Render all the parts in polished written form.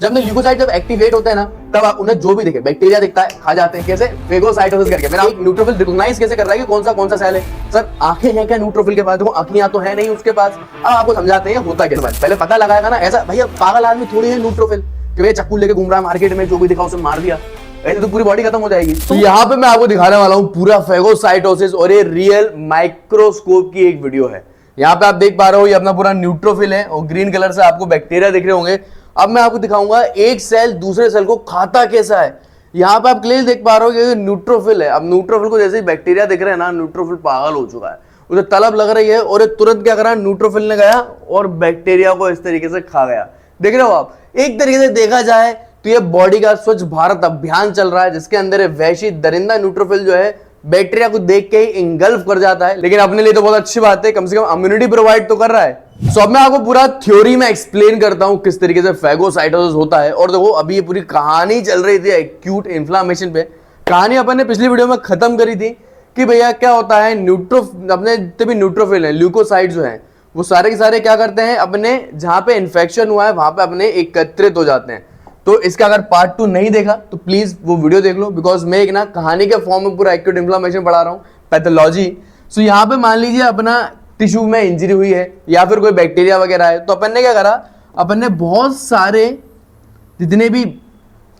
जब ल्यूकोसाइट जब एक्टिवेट होता है ना, तब आप उन्हें जो भी दिखे बैक्टीरिया दिखता है खा जाते हैं। कैसे? फेगोसाइटोसिस करके। मेरा एक न्यूट्रोफिल रिकॉग्नाइज कैसे कर रहा है कि कौन सा सेल है। सर आंखें हैं क्या न्यूट्रोफिल के पास? देखो आंखें तो है नहीं उसके पास। अब आपको समझाते हैं होता क्या। पहले पता लगाएगा ना, ऐसा भैया पागल आदमी थोड़ी है न्यूट्रोफिल कि भैया चक्कू लेके घूम रहा है मार्केट में, जो भी दिखा उसे मार दिया, ऐसे तो पूरी बॉडी खत्म हो जाएगी। तो यहाँ पे मैं आपको दिखाने वाला हूँ पूरा फेगोसाइटोसिस, और ये रियल माइक्रोस्कोप की एक वीडियो है। यहाँ पे आप देख पा रहे हो ये अपना पूरा न्यूट्रोफिल है और ग्रीन कलर से आपको बैक्टीरिया दिख रहे होंगे। अब मैं आपको दिखाऊंगा एक सेल दूसरे सेल को खाता कैसा है। यहाँ पे आप क्लियर देख पा रहे हो कि न्यूट्रोफिल है। अब न्यूट्रोफिल को जैसे ही बैक्टीरिया दिख रहे हैं ना, न्यूट्रोफिल पागल हो चुका है, उसे तलब लग रही है और ये तुरंत क्या करा, न्यूट्रोफिल ने गया और बैक्टीरिया को इस तरीके से खा गया। देख रहे हो आप? एक तरीके से देखा जाए तो ये बॉडी का स्वच्छ भारत अभियान चल रहा है, जिसके अंदर वैशी दरिंदा न्यूट्रोफिल जो है बैक्टीरिया को देख के ही इंगल्फ कर जाता है। लेकिन अपने लिए तो बहुत अच्छी बात है, कम से कम इम्यूनिटी प्रोवाइड तो कर रहा है। सो अब मैं आपको पूरा थ्योरी में एक्सप्लेन करता हूं किस तरीके से फेगोसाइटोसिस होता है। और देखो अभी ये पूरी कहानी चल रही थी एक्यूट इन्फ्लामेशन पे। कहानी अपन ने पिछली वीडियो में खत्म करी थी कि भैया क्या होता है, अपने जितने भी न्यूट्रोफिल है, ल्यूकोसाइट जो है, वो सारे के सारे क्या करते हैं, अपने जहां पे इन्फेक्शन हुआ है वहां पे अपने एकत्रित हो जाते हैं। तो इसका अगर पार्ट 2 नहीं देखा तो प्लीज वो वीडियो देख लो, बिकॉज मैं एक ना कहानी के फॉर्म में पूरा एक्यूट इन्फ्लामेशन पढ़ा रहा हूँ, पैथोलॉजी। सो यहाँ पे मान लीजिए अपना टिश्यू में इंजरी हुई है या फिर कोई बैक्टीरिया वगैरह है, तो अपन ने क्या करा, अपन ने बहुत सारे जितने भी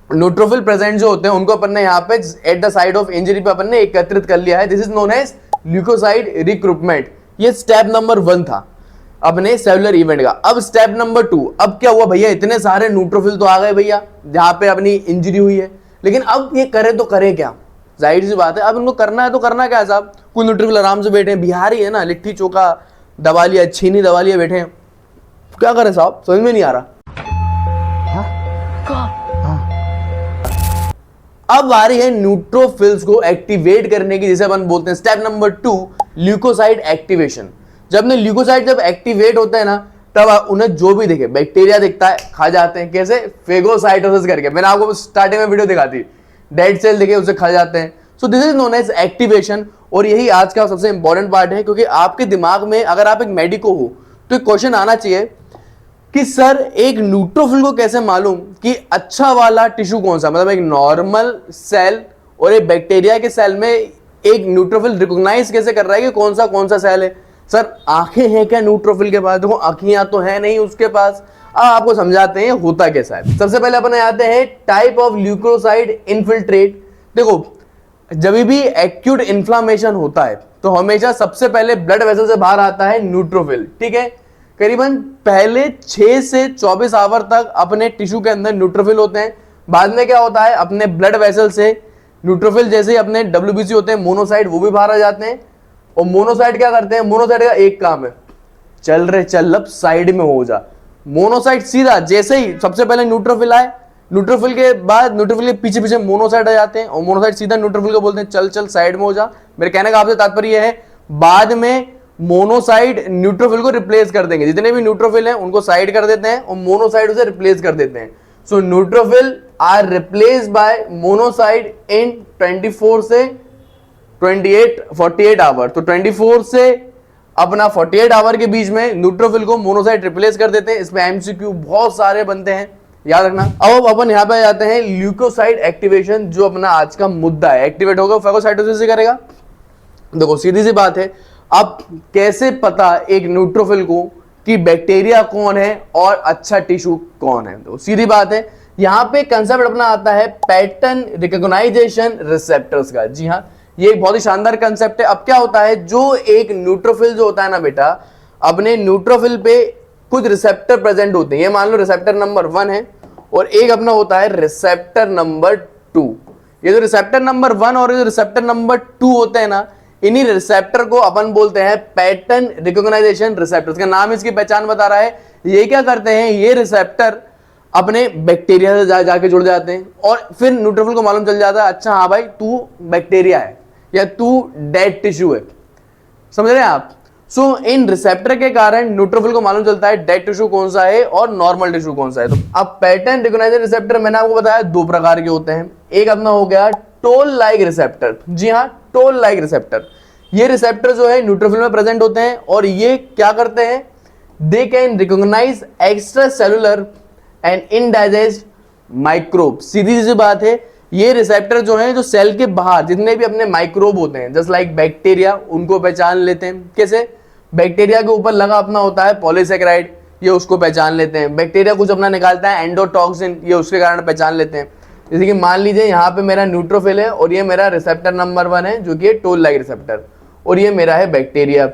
न्यूट्रोफिल प्रेजेंट जो होते हैं उनको अपन ने यहाँ पे at the site of injury पे अपन ने एकत्रित कर लिया है। This is known as leukocyte recruitment. ये स्टेप नंबर 1 था अपने सेलुलर इवेंट का। अब स्टेप नंबर 2, अब क्या हुआ भैया, इतने सारे न्यूट्रोफिल तो आ गए भैया जहां पे अपनी इंजरी हुई है, लेकिन अब ये करे तो करे क्या? जाहिर सी बात है, अब इनको करना है तो करना क्या है साहब। कोई न्यूट्रोफिल आराम से बैठे हैं, बिहारी है ना, लिट्टी चोखा दबा लिया, छीनी दबा लिया, बैठे हैं, क्या करें साहब, समझ में नहीं आ रहा। अब आ रही है न्यूट्रोफिल्स को एक्टिवेट करने की, जिसे अपन बोलते हैं स्टेप नंबर 2, ल्यूकोसाइट एक्टिवेशन। जब ल्यूकोसाइट जब एक्टिवेट होता है ना, तब उन्हें जो भी दिखे बैक्टीरिया दिखता है खा जाते हैं। कैसे? फेगोसाइटोसिस करके। मैंने आपको स्टार्टिंग में वीडियो दिखाती, डेड सेल दिखे उसे खा जाते हैं। So this is known as activation, और यही आज का सबसे इंपॉर्टेंट पार्ट है, क्योंकि आपके दिमाग में अगर आप एक मेडिको हो तो एक क्वेश्चन आना चाहिए कि सर एक न्यूट्रोफिल को कैसे मालूम कि अच्छा वाला टिश्यू कौन सा, मतलब एक नॉर्मल सेल और एक बैक्टीरिया के सेल में एक न्यूट्रोफिल रिकॉग्नाइज कैसे कर रहा है कि कौन सा सेल है। सर आंखें हैं क्या न्यूट्रोफिल के पास? देखो आंखियां तो है नहीं उसके पास। अब आपको समझाते हैं होता कैसा है। सबसे पहले अपन आते हैं टाइप ऑफ ल्यूकोसाइट इन्फिल्ट्रेट। देखो जब भी एक्यूट इन्फ्लामेशन होता है तो हमेशा सबसे पहले ब्लड वेसल से बाहर आता है न्यूट्रोफिल, ठीक है। करीबन पहले 6 से 24 आवर तक अपने टिश्यू के अंदर न्यूट्रोफिल होते हैं। बाद में क्या होता है, अपने ब्लड वेसल से न्यूट्रोफिल जैसे ही अपने WBC होते हैं मोनोसाइट, वो भी बाहर आ जाते हैं। और मोनोसाइट क्या करते हैं, मोनोसाइट का एक काम है, चल लब साइड में हो जा। मोनोसाइट सीधा जैसे ही सबसे पहले न्यूट्रोफिल आए, न्यूट्रोफिल के बाद न्यूट्रोफिल के पीछे पीछे मोनोसाइट आ जाते हैं, और मोनोसाइट सीधा न्यूट्रोफिल को बोलते हैं चल साइड में हो जा। मेरे कहने का आपसे तात्पर्य है बाद में मोनोसाइट न्यूट्रोफिल को रिप्लेस कर देंगे। जितने भी न्यूट्रोफिल हैं उनको साइड कर देते हैं और मोनोसाइट उसे रिप्लेस कर देते हैं। So neutrophil are replace by monocyte in 24 से 48 आवर। तो 24 से अपना 48 आवर के बीच में न्यूट्रोफिल को मोनोसाइट रिप्लेस कर देते हैं। इसमें MCQ बहुत सारे बनते हैं, याद रखना। अब अपन यहां पे आ जाते हैं ल्यूकोसाइट एक्टिवेशन, जो अपना आज का मुद्दा है। एक्टिवेट होगा फेगोसाइटोसिस से करेगा। देखो सीधी सी बात है, अब कैसे पता एक न्यूट्रोफिल को कि बैक्टीरिया कौन है और अच्छा टिश्यू कौन है? तो सीधी बात है, यहां पे कंसेप्ट अपना आता है पैटर्न रिकॉग्नाइजेशन रिसेप्टर्स का। जी हाँ, ये एक बहुत ही शानदार कंसेप्ट है। अब क्या होता है, जो एक न्यूट्रोफिल जो होता है ना बेटा, अपने न्यूट्रोफिल पे कुछ रिसेप्टर प्रेजेंट होते हैं। ये मान लो रिसेप्टर नंबर 1 है और एक अपना होता है रिसेप्टर नंबर 2। ये जो रिसेप्टर नंबर 1 और जो रिसेप्टर नंबर 2 होते हैं ना, इन्हीं रिसेप्टर को अपन बोलते हैं पैटर्न रिकॉग्नाइजेशन रिसेप्टर्स। का नाम इसकी पहचान बता रहा है। ये क्या करते हैं, ये रिसेप्टर अपने बैक्टीरिया से जाके जुड़ जाते हैं और फिर न्यूट्रोफिल को मालूम चल जाता है, अच्छा हाँ भाई तू बैक्टीरिया है या तू डेड टिश्यू है। समझ रहे हैं आप? सो इन रिसेप्टर के कारण न्यूट्रोफिल को मालूम चलता है डेड टिश्यू कौन सा है और नॉर्मल टिश्यू कौन सा है। तो अब पैटर्न रिकॉग्नाइजेशन रिसेप्टर मैंने आपको बताया 2 प्रकार के होते हैं। एक अपना हो गया टोल लाइक रिसेप्टर। जी हाँ, टोल लाइक रिसेप्टर। ये रिसेप्टर जो है न्यूट्रोफिल में प्रेजेंट होते हैं और ये क्या करते हैं, they can recognise extracellular and ingest microbe, सीधी सी बात है, ये रिसेप्टर जो है जो सेल के बाहर जितने भी अपने माइक्रोब होते हैं, जस्ट लाइक बैक्टीरिया, उनको पहचान लेते हैं। कैसे? बैक्टीरिया के ऊपर लगा अपना होता है पॉलीसेकेराइड, ये उसको पहचान लेते हैं। बैक्टीरिया कुछ अपना निकालता है एंडोटॉक्सिन, ये उसके कारण पहचान लेते हैं। जैसे कि मान लीजिए यहाँ पे मेरा न्यूट्रोफिल है और ये मेरा रिसेप्टर नंबर 1 है जो कि टोल लाइक रिसेप्टर, और ये मेरा है बैक्टीरिया।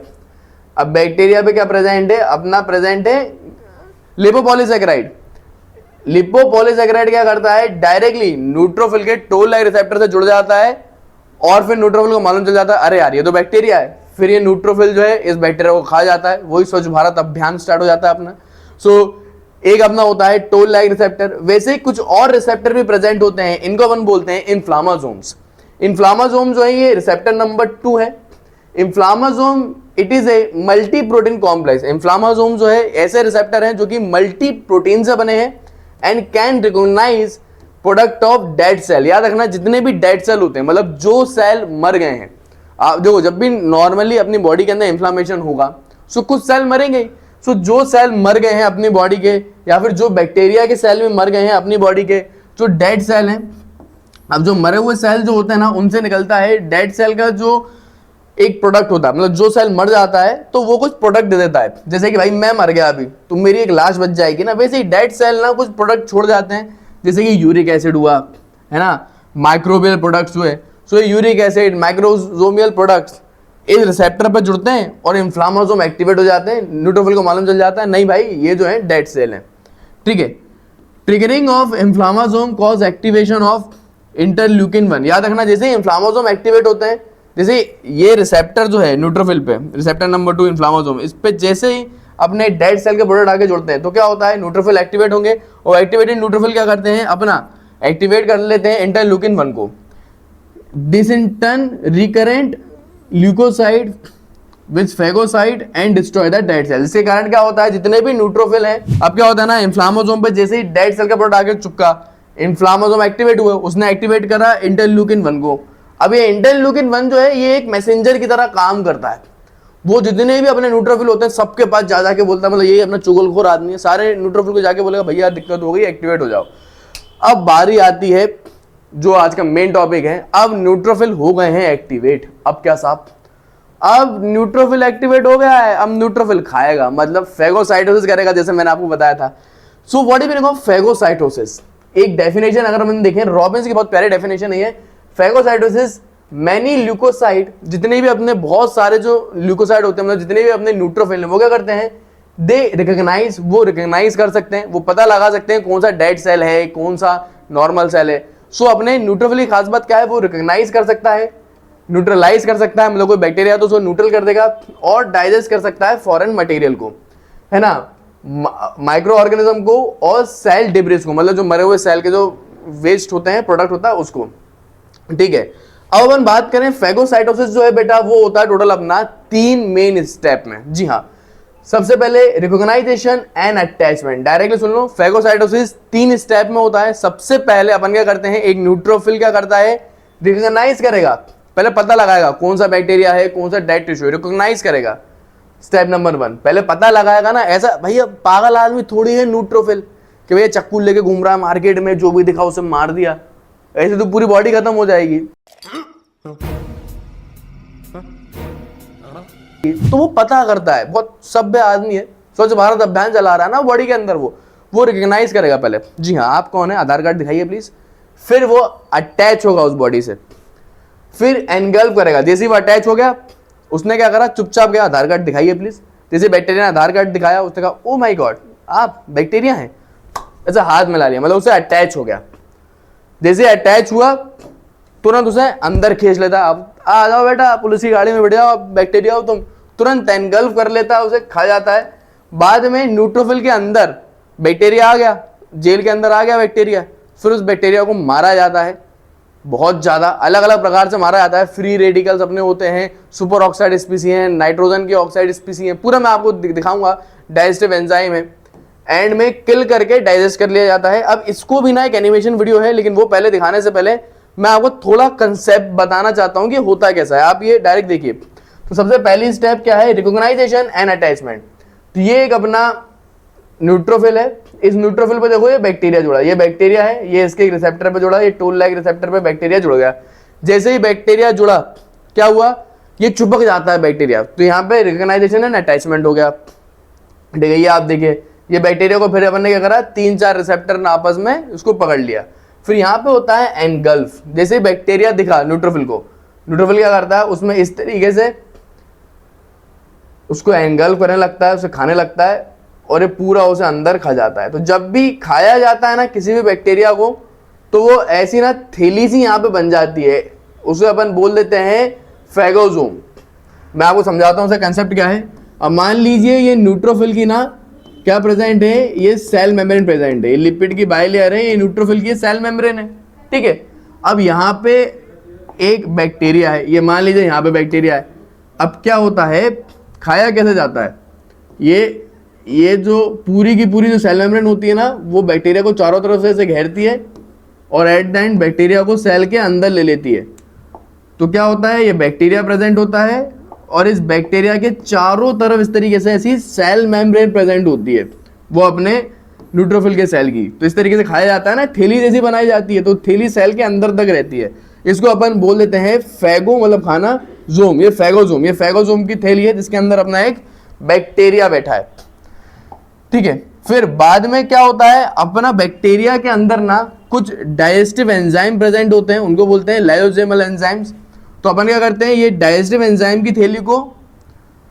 अब बैक्टीरिया पे क्या प्रेजेंट है? अपना प्रेजेंट है लिपोपॉलीसेकेराइड। लिपोपॉलीसेकेराइड क्या करता है? डायरेक्टली न्यूट्रोफिल के टोल लाइक रिसेप्टर से जुड़ जाता है और फिर न्यूट्रोफिल को मालूम चल जाता है अरे यार ये तो बैक्टीरिया है, फिर ये न्यूट्रोफिल जो है इस बैक्टीरिया को खा जाता है। वही स्वच्छ भारत अभियान स्टार्ट हो जाता है अपना। एक अपना होता है टोल लाइक रिसेप्टर। वैसे ही कुछ और रिसेप्टर भी प्रेजेंट होते हैं, इनको अपन बोलते हैं इन्फ्लामासोम्स। इन्फ्लामासोम जो है ये रिसेप्टर नंबर 2 है। Inflammasome it is a multi protein complex. Inflammasome जो है ऐसे रिसेप्टर हैं जो कि मल्टी प्रोटीन से बने हैं and can recognise product of dead cell. याद रखना, जितने भी डेड सेल होते हैं, मतलब जो सेल मर गए हैं, आप देखो जब भी नॉर्मली अपनी बॉडी के अंदर इन्फ्लामेशन होगा सो कुछ सेल मरेंगे। सो जो सेल मर गए हैं अपनी बॉडी के, या फिर जो बैक्टीरिया के सेल में मर गए हैं अपनी बॉडी के, जो डेड सेल हैं, अब जो मरे हुए सेल जो होते हैं ना, उनसे निकलता है डेड सेल का जो एक प्रोडक्ट होता है। मतलब जो सेल मर जाता है तो वो कुछ प्रोडक्ट दे देता है। जैसे कि भाई मैं मर गया अभी तो मेरी एक लाश बच जाएगी ना, वैसे ही डेड सेल ना कुछ प्रोडक्ट छोड़ जाते हैं, जैसे कि यूरिक एसिड हुआ, है ना, माइक्रोबियल प्रोडक्ट्स हुए। सो यूरिक एसिड, माइक्रोसोमियल प्रोडक्ट्स इस रिसेप्टर पर जुड़ते हैं और इन्फ्लामासोम एक्टिवेट हो जाते हैं। न्यूट्रोफिल को मालूम चल जाता है नहीं भाई ये जो है डेड सेल है। ठीक है। Triggering of inflammasome cause activation of interleukin 1। याद रखना, जैसे इन्फ्लामासोम एक्टिवेट होते हैं, जैसे ये रिसेप्टर जो है न्यूट्रोफिल पे, रिसेप्टर नंबर 2 इन्फ्लामासोम, इस पे जैसे ही अपने डेड सेल के प्रोडक्ट आके जुड़ते हैं तो क्या होता है? न्यूट्रोफिल एक्टिवेट होंगे और एक्टिवेटेड न्यूट्रोफिल क्या करते हैं? अपना एक्टिवेट कर लेते हैं इंटरल्यूकिन 1 को। This in turn recurrent leucocyte which phagocyte and destroy the dead cell. इसके कारण क्या होता है? जितने भी न्यूट्रोफिल हैं, अब क्या होता है ना, इन्फ्लामासोम पे जैसे ही डेड सेल का प्रोडक्ट आके चुपका, इन्फ्लामासोम एक्टिवेट हुआ, उसने एक्टिवेट करा इंटरल्यूकिन 1 को। अब ये इंटरल्यूकिन 1 जो है ये एक मैसेंजर की तरह काम करता है। वो जितने भी अपने न्यूट्रोफिल होते हैं सबके पास जा जाके बोलता है, मतलब ये अपना चुगलखोर आदमी है, सारे न्यूट्रोफिल को जाके बोलेगा भैया दिक्कत हो गई, एक्टिवेट हो जाओ। अब बारी आती है जो आज का मेन टॉपिक है। अब न्यूट्रोफिल हो गए हैं एक्टिवेट, अब क्या साहब? अब न्यूट्रोफिल एक्टिवेट हो गया है, अब न्यूट्रोफिल खाएगा, मतलब फेगोसाइटोसिस करेगा, जैसे मैंने आपको बताया था। So what is meaning of phagocytosis? एक डेफिनेशन अगर हम देखें, रॉबिन्स की बहुत प्यारी डेफिनेशन है ये। फेगोसाइटोसिस मैनी ल्यूकोसाइट, जितने भी अपने बहुत सारे जो ल्यूकोसाइट होते हैं, मतलब जितने भी अपने न्यूट्रोफिल हैं, वो क्या करते हैं? दे रिकॉग्नाइज, वो रिकॉग्नाइज कर सकते हैं, वो पता लगा सकते हैं कौन सा डेड सेल है, कौन सा नॉर्मल सेल है। सो अपने न्यूट्रोफिल की खास बात क्या है? वो रिकॉग्नाइज कर सकता है, न्यूट्रलाइज कर सकता है, मतलब कोई बैक्टीरिया तो उसको न्यूट्रल कर देगा, और डाइजेस्ट कर सकता है फॉरेन मटेरियल को, है ना, माइक्रो ऑर्गेनिज्म को और सेल डिब्रिस को, मतलब जो मरे हुए सेल के जो वेस्ट होते हैं, प्रोडक्ट होता है उसको। ठीक है। अब अपन बात करें फेगोसाइटोसिस जो है बेटा, वो होता है टोटल अपना 3 मेन स्टेप में। जी हाँ, सबसे पहले रिकॉग्नाइजेशन एंड अटैचमेंट। डायरेक्टली सुन लो, फेगोसाइटोसिस 3 स्टेप में होता है। सबसे पहले अपन क्या करते हैं? एक न्यूट्रोफिल क्या करता है? रिकॉग्नाइज करेगा, पहले पता लगाएगा कौन सा बैक्टीरिया है, कौन सा डेड टिश्यू है, रिकॉग्नाइज करेगा। स्टेप नंबर 1 पहले पता लगाएगा ना। ऐसा भैया पागल आदमी थोड़ी है न्यूट्रोफिल कि भैया चक्कू लेके घूम रहा है मार्केट में, जो भी दिखा उसे मार दिया, ऐसे तो पूरी बॉडी खत्म हो जाएगी। तो वो पता करता है, बहुत सभ्य आदमी है, स्वच्छ भारत अभियान चला रहा है ना बॉडी के अंदर, वो रिकॉग्नाइज करेगा पहले। जी हाँ, आप कौन है? आधार कार्ड दिखाइए प्लीज। फिर वो अटैच होगा उस बॉडी से, फिर एनगल्फ करेगा। जैसे वो अटैच हो गया, उसने क्या करा? चुपचाप गया, आधार कार्ड दिखाइए प्लीज। जैसे बैक्टीरिया ने आधार कार्ड दिखाया, उसने कहा ओ माय गॉड आप बैक्टीरिया हैं, ऐसा हाथ मिला लिया, मतलब उसे अटैच हो गया। जैसे अटैच हुआ तुरंत उसे अंदर खींच लेता, अब आ जाओ बेटा पुलिस की गाड़ी में बैठ जाओ, बैक्टीरिया हो तुम, तुरंत एनगल्फ कर लेता है, उसे खा जाता है। बाद में न्यूट्रोफिल के अंदर बैक्टीरिया आ गया, जेल के अंदर आ गया बैक्टीरिया, फिर उस बैक्टीरिया को मारा जाता है, बहुत ज्यादा अलग अलग प्रकार से मारा जाता है। फ्री रेडिकल्स अपने होते हैं, सुपर ऑक्साइड स्पीसी हैं, नाइट्रोजन की ऑक्साइड स्पीसी हैं, पूरा मैं आपको दिखाऊंगा। डाइजेस्टिव एंजाइम है, एंड में किल करके डाइजेस्ट कर लिया जाता है। अब इसको भी ना एक एनिमेशन वीडियो है, लेकिन वो पहले दिखाने से पहले मैं आपको थोड़ा कंसेप्ट बताना चाहता हूं कि होता कैसा है। आप ये डायरेक्ट देखिए। तो सबसे पहली स्टेप क्या है? Recognition and attachment. तो ये एक अपना न्यूट्रोफिल है, इस न्यूट्रोफिल पे देखो ये बैक्टीरिया जुड़ा, ये बैक्टीरिया है, ये इसके रिसेप्टर पे जुड़ा, ये टोल लाइक रिसेप्टर पे बैक्टीरिया जुड़ गया। जैसे ही बैक्टीरिया जुड़ा क्या हुआ, ये चिपक जाता है बैक्टीरिया, तो यहाँ पे रिकॉग्नाइजेशन एंड अटैचमेंट हो गया। ठीक है, ये आप देखिए, ये बैक्टीरिया को फिर अपन ने क्या करा, 3-4 रिसेप्टर ने आपस में उसको पकड़ लिया। फिर यहाँ पे होता है एनगल्फ। जैसे बैक्टीरिया दिखा न्यूट्रोफिल को, न्यूट्रोफिल क्या करता है, उसमें इस तरीके से उसको एनगल्फ करने लगता है, उसे खाने लगता है और ये पूरा उसे अंदर खा जाता है। तो जब भी खाया जाता है ना किसी भी बैक्टीरिया को, तो वो ऐसी ना थैली सी यहाँ पे बन जाती है, उसे अपन बोल देते हैं फेगोसोम। मैं आपको समझाता हूँ उसका कंसेप्ट क्या है। अब मान लीजिए ये न्यूट्रोफिल की ना क्या प्रेजेंट है, ये सेल मेम्ब्रेन प्रेजेंट है, ये लिपिड की बाइलेयर है, ये न्यूट्रोफिल की सेल मेम्ब्रेन है। ठीक है, अब यहाँ पे एक बैक्टीरिया है, ये मान लीजिए यहाँ पे बैक्टीरिया है। अब क्या होता है, खाया कैसे जाता है, ये जो पूरी की पूरी जो सेल मेम्ब्रेन होती है ना, वो बैक्टीरिया को चारों तरफ से ऐसे घेरती है और एट द एंड बैक्टीरिया को सेल के अंदर ले लेती है। तो क्या होता है, ये बैक्टीरिया प्रेजेंट होता है और इस बैक्टीरिया के चारों तरफ इस तरीके से ऐसी सेल मेम्ब्रेन प्रेजेंट होती है, वो अपने न्यूट्रोफिल के सेल की। तो इस तरीके से खाया जाता है ना, थैली जैसी बनाई जाती है, तो थैली सेल के अंदर तक रहती है। इसको अपन बोल देते हैं फेगो, मतलब खाना, जोम। ये फेगोजोम, ये फेगोजोम की थैली है जिसके अंदर अपना एक बैक्टीरिया बैठा है। ठीक है, फिर बाद में क्या होता है, अपना बैक्टीरिया के अंदर ना कुछ डाइजेस्टिव एंजाइम प्रेजेंट होते हैं, उनको बोलते हैं लाइसोसोमल एंजाइम्स। तो अपन क्या करते हैं, ये डाइजेस्टिव एंजाइम की थैली को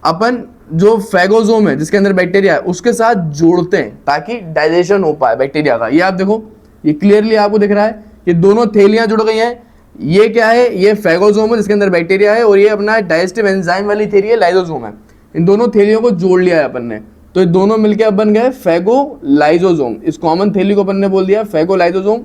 अपन जो फेगोसोम है जिसके अंदर बैक्टीरिया है उसके साथ जोड़ते हैं ताकि डाइजेशन हो पाए बैक्टीरिया का। ये आप देखो, ये क्लियरली आपको दिख रहा है, ये दोनों थैलियां जुड़ गई हैं। ये क्या है, ये फेगोसोम है जिसके अंदर बैक्टीरिया है, और ये अपना डाइजेस्टिव एंजाइम वाली थैली है, लाइसोसोम है। इन दोनों थैलियों को जोड़ लिया है अपन ने, तो ये दोनों मिलकर अब बन गए फेगोलाइसोसोम। इस कॉमन थैली को अपन ने बोल दिया फेगोलाइसोसोम।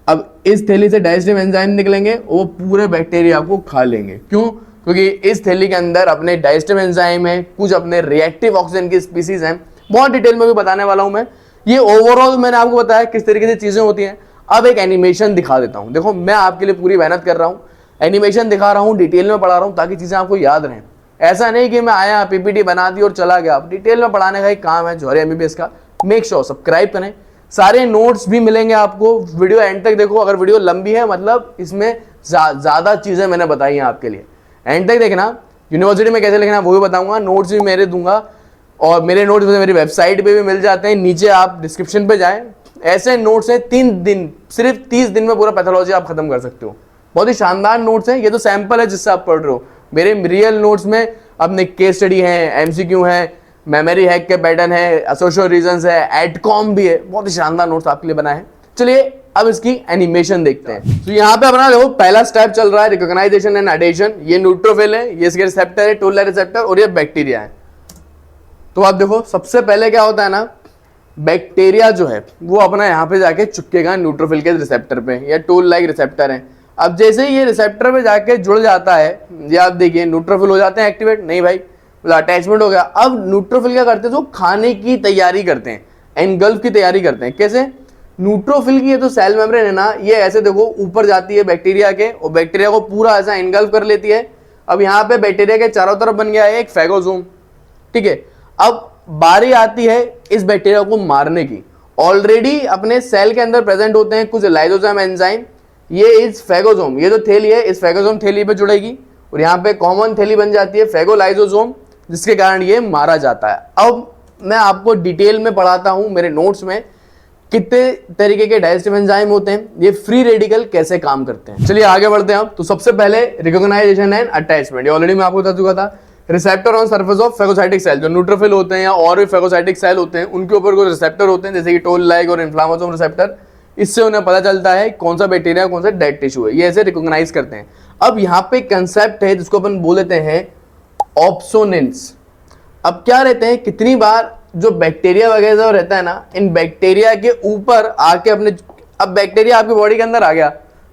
अब इस थैली से डाइजेस्टिव एंजाइम निकलेंगे, वो पूरे बैक्टीरिया को खा लेंगे। क्यों? क्योंकि इस थैली के अंदर अपने डाइजेस्टिव एंजाइम है, कुछ अपने रिएक्टिव ऑक्सीजन की स्पीसीज हैं, बहुत डिटेल में भी बताने वाला हूं मैं। ये ओवरऑल मैंने आपको बताया किस तरीके से चीजें होती हैं। अब एक एनिमेशन दिखा देता हूं। देखो, मैं आपके लिए पूरी मेहनत कर रहा हूं, एनिमेशन दिखा रहा हूं, डिटेल में पढ़ा रहा हूं ताकि चीजें आपको याद रहें। ऐसा नहीं कि मैं आया पीपीटी बना दी और चला गया। डिटेल में पढ़ाने का एक काम है जौहरी एमबीबीएस का। मेक श्योर सब्सक्राइब करें, सारे नोट्स भी मिलेंगे आपको। वीडियो एंड तक देखो, अगर वीडियो लंबी है मतलब इसमें ज्यादा चीजें मैंने बताई हैं आपके लिए। एंड तक देखना, यूनिवर्सिटी में कैसे लिखना वो भी बताऊंगा, नोट्स भी मेरे दूंगा, और मेरे नोट्स मेरी वेबसाइट पे भी मिल जाते हैं, नीचे आप डिस्क्रिप्शन पे जाएं। ऐसे नोट्स हैं 3 दिन, सिर्फ 30 दिन में पूरा पैथोलॉजी आप खत्म कर सकते हो। बहुत ही शानदार नोट्स हैं। ये तो सैंपल है जिससे आप पढ़ रहे हो। मेरे रियल नोट्स में अपने केस स्टडी है, एमसीक्यू है, मेमोरी हैक के पैटर्न है, एसोसिएशन रीजंस है, एडकॉम भी है। बहुत ही शानदार नोट्स आपके लिए बनाए हैं। चलिए अब इसकी एनिमेशन देखते हैं। तो यहाँ पे अपना देखो पहला स्टेप चल रहा है रिकॉग्नाइजेशन एंड एडेशन। ये न्यूट्रोफिल है, ये इसके रिसेप्टर है, टोल लाइक रिसेप्टर, और ये बैक्टीरिया है। तो आप देखो, सबसे पहले क्या होता है ना, बैक्टीरिया जो है वो अपना यहाँ पे जाके चिपकेगा न्यूट्रोफिल के रिसेप्टर पे, या टोल लाइक रिसेप्टर है। अब जैसे ही ये रिसेप्टर पे जाके जुड़ जाता है, ये आप देखिए न्यूट्रोफिल हो जाते हैं एक्टिवेट, नहीं भाई अटैचमेंट हो गया। अब न्यूट्रोफिल क्या करते हैं, तो खाने की तैयारी करते हैं, एनगल्फ की तैयारी करते हैं। कैसे? न्यूट्रोफिल की ये तो सेल मेम्ब्रेन है ना, ये ऐसे देखो ऊपर जाती है बैक्टीरिया के, और बैक्टीरिया को पूरा ऐसा एनगल्फ कर लेती है। अब यहाँ पे बैक्टीरिया के चारों तरफ बन गया है एक फेगोसोम। ठीक है, अब बारी आती है इस बैक्टीरिया को मारने की। ऑलरेडी अपने सेल के अंदर प्रेजेंट होते हैं कुछ लाइसोसोम एंजाइम। ये इस फेगोसोम, ये जो थैली है इस फेगोसोम थैली पे जुड़ेगी, और यहाँ पे कॉमन थैली बन जाती है फेगोलाइसोसोम, जिसके कारण ये मारा जाता है। अब मैं आपको डिटेल में पढ़ाता हूं मेरे नोट्स में कितने तरीके के डाइजेस्टिव एंजाइम होते हैं, ये फ्री रेडिकल कैसे काम करते हैं। चलिए आगे बढ़ते हैं। अब तो सबसे पहले रिकॉग्नाइजेशन एंड अटैचमेंट, ये ऑलरेडी मैं आपको बता चुका था। Receptor on surface of phagocytic cell, जो न्यूट्रोफिल होते हैं या और भी फेगोसाइटिक सेल होते हैं, उनके ऊपर कुछ रिसेप्टर होते हैं जैसे कि टोल लाइक और इन्फ्लामेसोम रिसेप्टर। इससे उन्हें पता चलता है कौन सा बैक्टीरिया कौन सा डेड टिश्यू है, ये ऐसे रिकॉग्नाइज करते हैं। अब यहाँ पे कंसेप्ट है जिसको अपन बोल देते हैं ऑप्सोनेंस। अब क्या रहते हैं, कितनी बार जो बैक्टीरिया वगैरह रहता है ना, इन बैक्टीरिया के ऊपर आके अपने, अब बैक्टीरिया आपकी बॉडी के अंदर आ गया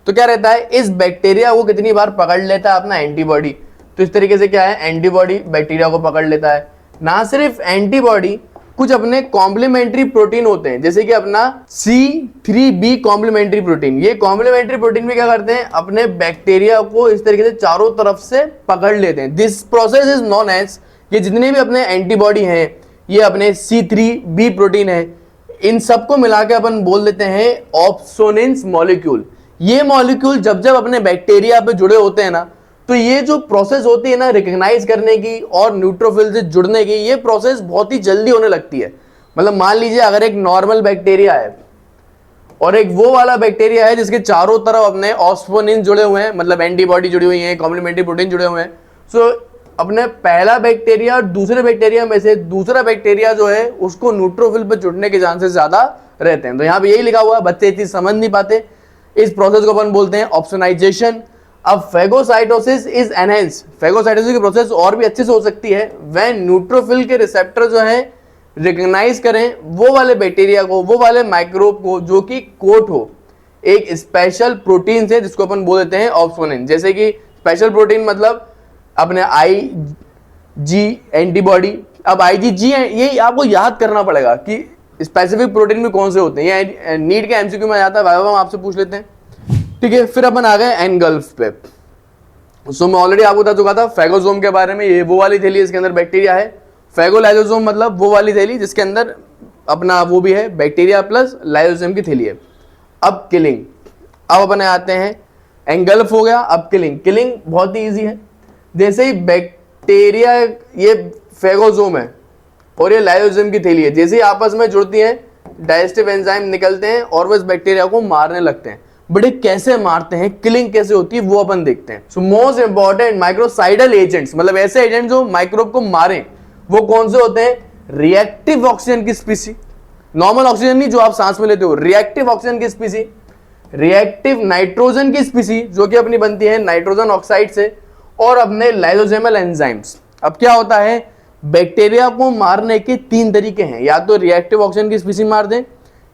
तो क्या रहता है, इस बैक्टीरिया को कितनी बार पकड़ लेता है अपना एंटीबॉडी। तो इस तरीके से क्या है, एंटीबॉडी बैक्टीरिया को पकड़ लेता है। ना सिर्फ एंटीबॉडी, कुछ अपने कॉम्प्लीमेंट्री प्रोटीन होते हैं जैसे कि अपना C3b कॉम्प्लीमेंट्री प्रोटीन। ये कॉम्प्लीमेंट्री प्रोटीन में क्या करते हैं, अपने बैक्टीरिया को इस तरीके से चारों तरफ से पकड़ लेते हैं। This process is known as, ये जितने भी अपने एंटीबॉडी हैं ये अपने C3b प्रोटीन है, इन सबको मिला के अपन बोल देते हैं ऑप्सोनिन्स मॉलिक्यूल। ये मॉलिक्यूल जब जब अपने बैक्टीरिया पे जुड़े होते हैं ना, तो ये जो प्रोसेस होती है ना रिकग्नाइज करने की और न्यूट्रोफिल से जुड़ने की, ये प्रोसेस बहुत ही जल्दी होने लगती है। मतलब मान लीजिए अगर एक नॉर्मल बैक्टीरिया है और एक वो वाला बैक्टीरिया है जिसके चारों तरफ अपने ऑस्फोनिन जुड़े हुए हैं, मतलब एंटीबॉडी जुड़ी हुई है, कॉम्प्लीमेंट्री प्रोटीन जुड़े हुए हैं। सो अपने पहला बैक्टीरिया और दूसरे बैक्टीरिया में से दूसरा बैक्टीरिया जो है उसको न्यूट्रोफिल पर जुड़ने के चांसेस ज्यादा रहते हैं। तो यहाँ पे यही लिखा हुआ है, बच्चे ये चीज समझ नहीं पाते। इस प्रोसेस को अपन बोलते हैं ऑप्सोनाइजेशन। अब फेगोसाइटोसिस इज एनहेंस, फेगोसाइटोसिस की प्रोसेस और भी अच्छे से हो सकती है व्हेन न्यूट्रोफिल के रिसेप्टर जो है रिकग्नाइज करें वो वाले बैक्टीरिया को, वो वाले माइक्रोब को जो कि कोट हो एक स्पेशल प्रोटीन से, जिसको अपन बोल देते हैं ऑप्सोनिन। जैसे कि स्पेशल प्रोटीन मतलब अपने IgG एंटीबॉडी। अब IgG ये आपको याद करना पड़ेगा कि स्पेसिफिक प्रोटीन में कौन से होते हैं, ये नीट के MCQ में आ जाता है, वाइवा हम आपसे पूछ लेते हैं। ठीक है, फिर अपन आ गए एनगल्फ पे। सो मैं ऑलरेडी आपको बता चुका था फेगोसोम के बारे में, ये वो वाली थैली है इसके अंदर बैक्टीरिया है। फेगोलाइसोसोम मतलब वो वाली थैली जिसके अंदर अपना वो भी है बैक्टीरिया प्लस लाइसोसोम की थैली है। अब किलिंग, अब अपन आते हैं, एंगल्फ हो गया, अब किलिंग। किलिंग बहुत ही ईजी है। जैसे ही बैक्टीरिया, ये फेगोसोम है और ये लाइसोसोम की थैली है, जैसे ही आपस में जुड़ती हैं डाइजेस्टिव एंजाइम निकलते हैं और वो इस बैक्टीरिया को मारने लगते हैं। बट कैसे मारते हैं, किलिंग कैसे होती है वो अपन देखते हैं। सो मोस्ट इंपॉर्टेंट माइक्रोसाइडल एजेंट्स, मतलब ऐसे एजेंट जो माइक्रोब को मारें, वो कौन से होते हैं? रिएक्टिव ऑक्सीजन की स्पीसी, नॉर्मल ऑक्सीजन नहीं जो आप सांस में लेते हो, रिएक्टिव ऑक्सीजन की स्पीसी, रिएक्टिव नाइट्रोजन की स्पीसी जो कि अपनी बनती है नाइट्रोजन ऑक्साइड से, और अपने लाइसोसोमल एंजाइम्स। अब क्या होता है, बैक्टीरिया को मारने के 3 तरीके हैं, या तो रिएक्टिव ऑक्सीजन की स्पीसी मार दें,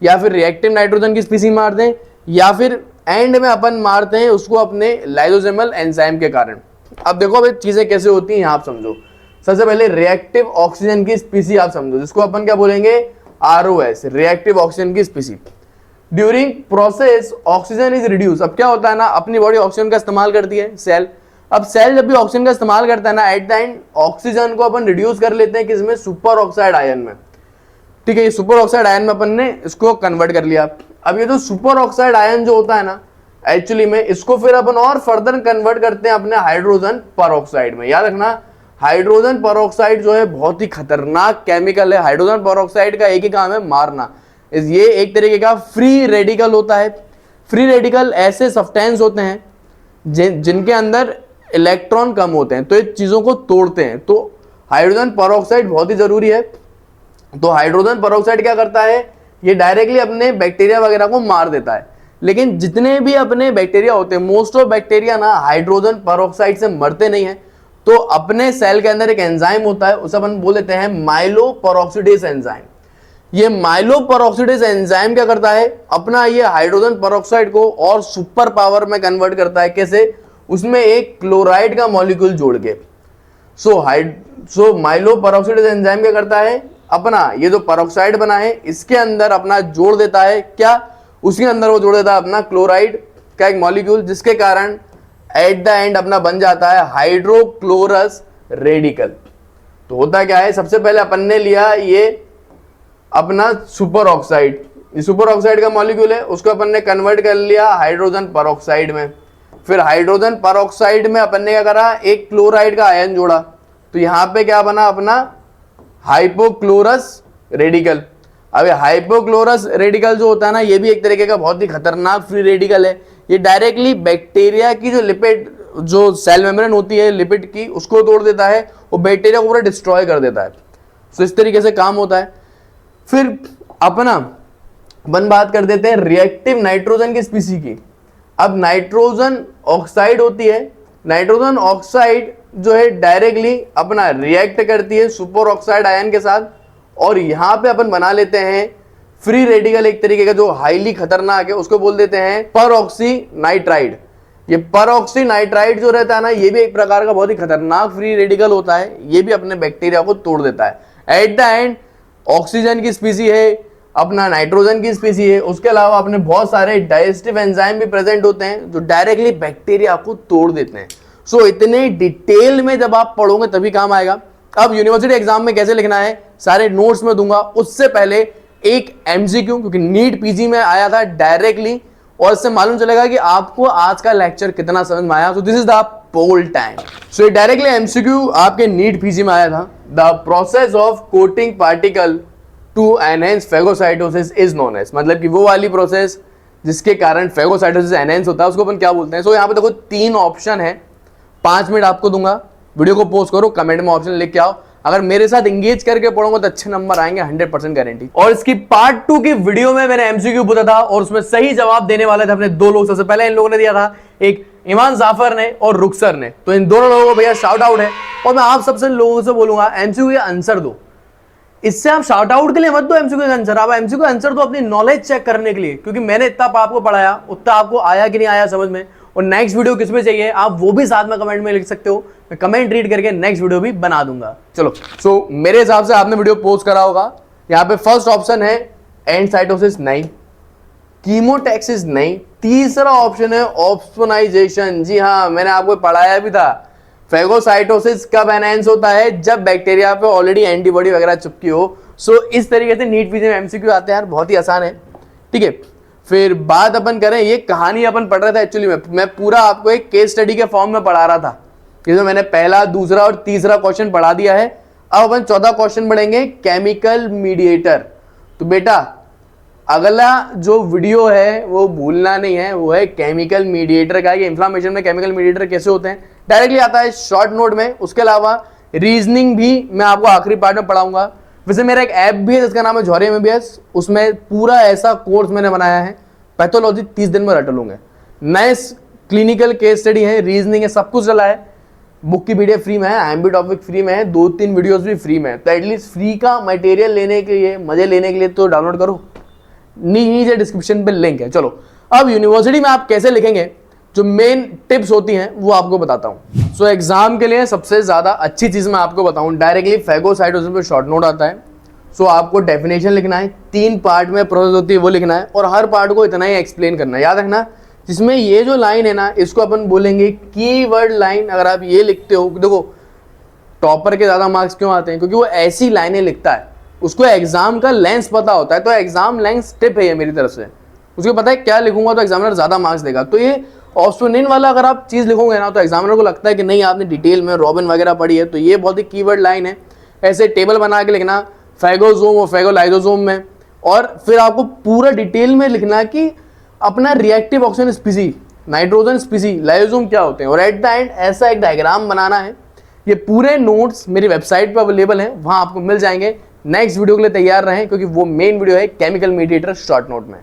या फिर रिएक्टिव नाइट्रोजन की स्पीसी मार दें, या फिर एंड में अपन मारते हैं उसको अपने लाइसोसोमल एंजाइम के कारण। अब देखो अब चीजें कैसे होती हैं आप समझो। सबसे पहले रिएक्टिव ऑक्सीजन की स्पीसी आप समझो, जिसको अपन क्या बोलेंगे? ROS, रिएक्टिव ऑक्सीजन की स्पीसी। During process oxygen is reduce. अब क्या होता है ना, अपनी बॉडी ऑक्सीजन का इस्तेमाल करती है, सेल। अब सेल जब भी ऑक्सीजन का इस्तेमाल करता है ना, एट द एंड ऑक्सीजन को अपन रिड्यूस कर लेते हैं किसमें? सुपर ऑक्साइड आयन में। ठीक है, ये सुपर ऑक्साइड आयन में अपन ने इसको कन्वर्ट कर लिया। अब ये जो सुपर ऑक्साइड आयन जो होता है ना, एक्चुअली में इसको फिर अपन और फर्दर कन्वर्ट करते हैं अपने हाइड्रोजन परऑक्साइड में। याद रखना, हाइड्रोजन परऑक्साइड जो है बहुत ही खतरनाक केमिकल है। हाइड्रोजन परऑक्साइड का एक ही काम है, मारना। ये एक तरीके का फ्री रेडिकल होता है। फ्री रेडिकल ऐसे सब्सटेंस होते हैं जिनके अंदर इलेक्ट्रॉन कम होते हैं, तो ये चीजों को तोड़ते हैं। तो हाइड्रोजन परऑक्साइड बहुत ही जरूरी है। तो हाइड्रोजन परऑक्साइड क्या करता है, ये डायरेक्टली अपने बैक्टीरिया वगैरह को मार देता है। लेकिन जितने भी अपने बैक्टीरिया होते हैं, मोस्ट ऑफ बैक्टीरिया ना हाइड्रोजन परऑक्साइड से मरते नहीं है। तो अपने सेल के अंदर एक एंजाइम होता है, उसे अपन बोल देते हैं माइलो परऑक्सीडेज एंजाइम। ये माइलो परऑक्सीडेज एंजाइम क्या करता है, अपना ये हाइड्रोजन परऑक्साइड को और सुपर पावर में कन्वर्ट करता है। कैसे? उसमें एक क्लोराइड का मॉलिक्यूल जोड़ के। सो माइलो परऑक्सीडेज एंजाइम क्या करता है, अपना ये जो परऑक्साइड बना है इसके अंदर अपना जोड़ देता है, क्या? उसके अंदर वो जोड़ देता है अपना क्लोराइड का एक मॉलिक्यूल, जिसके कारण एट द एंड अपना बन जाता है हाइड्रोक्लोरस रेडिकल। तो होता क्या है, सबसे पहले अपन ने लिया ये अपना सुपर ऑक्साइड, ये सुपर ऑक्साइड का मॉलिक्यूल है, उसको अपन ने कन्वर्ट कर लिया हाइड्रोजन परऑक्साइड में। फिर हाइड्रोजन परऑक्साइड में अपन ने क्या करा, एक क्लोराइड का आयन जोड़ा। तो यहां पे क्या बना अपना हाइपोक्लोरस रेडिकल। अब ये हाइपोक्लोरस रेडिकल जो होता है ना, ये भी एक तरीके का बहुत ही खतरनाक फ्री रेडिकल है। ये डायरेक्टली बैक्टीरिया की जो लिपिड, जो सेल मेम्ब्रेन होती है लिपिड की, उसको तोड़ देता है, वो बैक्टीरिया को पूरा डिस्ट्रॉय कर देता है। तो इस तरीके से काम होता है। फिर अपना अपन बात कर देते हैं रिएक्टिव नाइट्रोजन की स्पीसी की। अब नाइट्रोजन ऑक्साइड होती है, नाइट्रोजन ऑक्साइड जो है डायरेक्टली अपना रिएक्ट करती है सुपर ऑक्साइड आयन के साथ, और यहां पे अपन बना लेते हैं फ्री रेडिकल एक तरीके का जो हाईली खतरनाक है, उसको बोल देते हैं परऑक्सी नाइट्राइड। ये परऑक्सी नाइट्राइड जो रहता है ना, ये भी एक प्रकार का बहुत ही खतरनाक फ्री रेडिकल होता है। ये भी अपने बैक्टीरिया को तोड़ देता है। एट द एंड ऑक्सीजन की स्पीसी है, अपना नाइट्रोजन की स्पीसी है, उसके अलावा अपने बहुत सारे डाइजेस्टिव एंजाइम भी प्रेजेंट होते हैं जो डायरेक्टली बैक्टीरिया को तोड़ देते हैं। सो इतने डिटेल में जब आप पढ़ोगे तभी काम आएगा। अब यूनिवर्सिटी एग्जाम में कैसे लिखना है, सारे नोट्स में दूंगा। उससे पहले एक एमसीक्यू, क्योंकि नीट पीजी में आया था डायरेक्टली, और इससे मालूम चलेगा कि आपको आज का लेक्चर कितना समझ में आया। So this is the poll time. So ये डायरेक्टली एमसीक्यू आपके नीट पीजी में आया था। The process of coating particle to enhance phagocytosis is known as, मतलब कि वो वाली प्रोसेस जिसके कारण फेगोसाइटोसिस एनहेंस होता है उसको अपन क्या बोलते हैं। सो यहाँ पे देखो 3 ऑप्शन है, 5 मिनट आपको दूंगा, वीडियो को पोस्ट करो, कमेंट में ऑप्शन लिख के आओ। अगर मेरे साथ एंगेज करके पढ़ोगे तो अच्छे नंबर आएंगे, 100% गारंटी। और इसकी पार्ट 2 की वीडियो में मैंने एमसीक्यू पूछा था और उसमें सही जवाब देने वाले थे अपने 2 लोग। सबसे पहले इन लोगों ने दिया था, एक ईमान जाफर ने और रुखसर ने। तो इन दोनों लोगों को भैया शाउट आउट है। और मैं आप सबसे लोगों से बोलूंगा एमसीक्यू का आंसर दो। इससे आप शाउट आउट के लिए मत दो एमसीक्यू का आंसर, आप एमसीक्यू का आंसर दो अपनी नॉलेज चेक करने के लिए, क्योंकि मैंने इतना आपको पढ़ाया, उतना आपको आया कि नहीं आया समझ में। और नेक्स्ट वीडियो किस में चाहिए आप वो भी साथ में कमेंट में लिख सकते हो, मैं कमेंट रीड करके नेक्स्ट वीडियो भी बना दूंगा। चलो, सो मेरे हिसाब से आपने वीडियो पोस्ट करा होगा। यहाँ पे फर्स्ट ऑप्शन है एंडसाइटोसिस, नहीं। कीमोटैक्सिस, नहीं। तीसरा ऑप्शन है ऑप्सोनाइजेशन। जी हाँ, मैंने आपको पढ़ाया भी था। फेगोसाइटोसिस कब एनहांस होता है, जब बैक्टीरिया पे ऑलरेडी एंटीबॉडी वगैरह चिपकी हो। सो इस तरीके से नीट पीजी में एमसीक्यू आते हैं यार, बहुत ही आसान है। ठीक है, फिर बात अपन करें, ये कहानी अपन पढ़ रहे थे एक्चुअली मैं पूरा आपको एक केस स्टडी के फॉर्म में पढ़ा रहा था, जिसमें मैंने पहला, दूसरा और तीसरा क्वेश्चन पढ़ा दिया है। अब अपन 14 क्वेश्चन पढ़ेंगे, केमिकल मीडिएटर। तो बेटा अगला जो वीडियो है वो भूलना नहीं है, वो है केमिकल मीडिएटर का। ये इन्फ्लामेशन में केमिकल मीडिएटर कैसे होते हैं डायरेक्टली आता है शॉर्ट नोट में। उसके अलावा रीजनिंग भी मैं आपको आखिरी पार्ट में पढ़ाऊंगा। वैसे मेरा एक ऐप भी है जिसका नाम है जौहरी एमबीबीएस, उसमें पूरा ऐसा कोर्स मैंने बनाया है, पैथोलॉजी 30 दिन में रट लूंगे। नए क्लिनिकल केस स्टडी है, रीजनिंग है, सब कुछ चला है। बुक की पीडीएफ फ्री में है, आईएमपी टॉपिक फ्री में है, 2-3 वीडियोस भी फ्री में है। तो एटलीस्ट फ्री का मटेरियल लेने के लिए, मजे लेने के लिए तो डाउनलोड करो, नीचे डिस्क्रिप्शन पे लिंक है। चलो, अब यूनिवर्सिटी में आप कैसे लिखेंगे, जो मेन टिप्स होती हैं वो आपको बताता हूँ। सो एग्जाम के लिए सबसे ज्यादा अच्छी चीज मैं आपको बताऊं, डायरेक्टली फेगोसाइटोसिस पे शॉर्ट नोट आता है। सो आपको डेफिनेशन लिखना है, 3 पार्ट में प्रोसेस होती है वो लिखना है, और हर पार्ट को इतना ही एक्सप्लेन करना है। याद रखना, जिसमें ये जो लाइन है ना, इसको अपन बोलेंगे कीवर्ड लाइन। अगर आप ये लिखते हो, देखो टॉपर के ज्यादा मार्क्स क्यों आते हैं, क्योंकि वो ऐसी लाइनें लिखता है, उसको एग्जाम का लेंस पता होता है। तो एग्जाम लेंस टिप है ये मेरी तरफ से, उसको पता है क्या लिखूंगा तो एग्जामिनर ज्यादा मार्क्स देगा। तो ये ऑप्शनिन वाला अगर आप चीज लिखोगे ना, तो एग्जामिनर को लगता है कि नहीं आपने डिटेल में रॉबिन वगैरह पढ़ी है। तो ये बहुत ही कीवर्ड लाइन है। ऐसे टेबल बना के लिखना, फेगोसोम और फेगोलाइसोसोम में, और फिर आपको पूरा डिटेल में लिखना कि अपना रिएक्टिव ऑक्सीजन स्पीसी, नाइट्रोजन स्पीसी, लाइसोसोम क्या होते हैं, और एट द एंड ऐसा एक डायग्राम बनाना है। ये पूरे नोट्स मेरी वेबसाइट पर अवेलेबल हैं, वहां आपको मिल जाएंगे। नेक्स्ट वीडियो के लिए तैयार रहें, क्योंकि वो मेन वीडियो है केमिकल मीडिएटर शॉर्ट नोट में।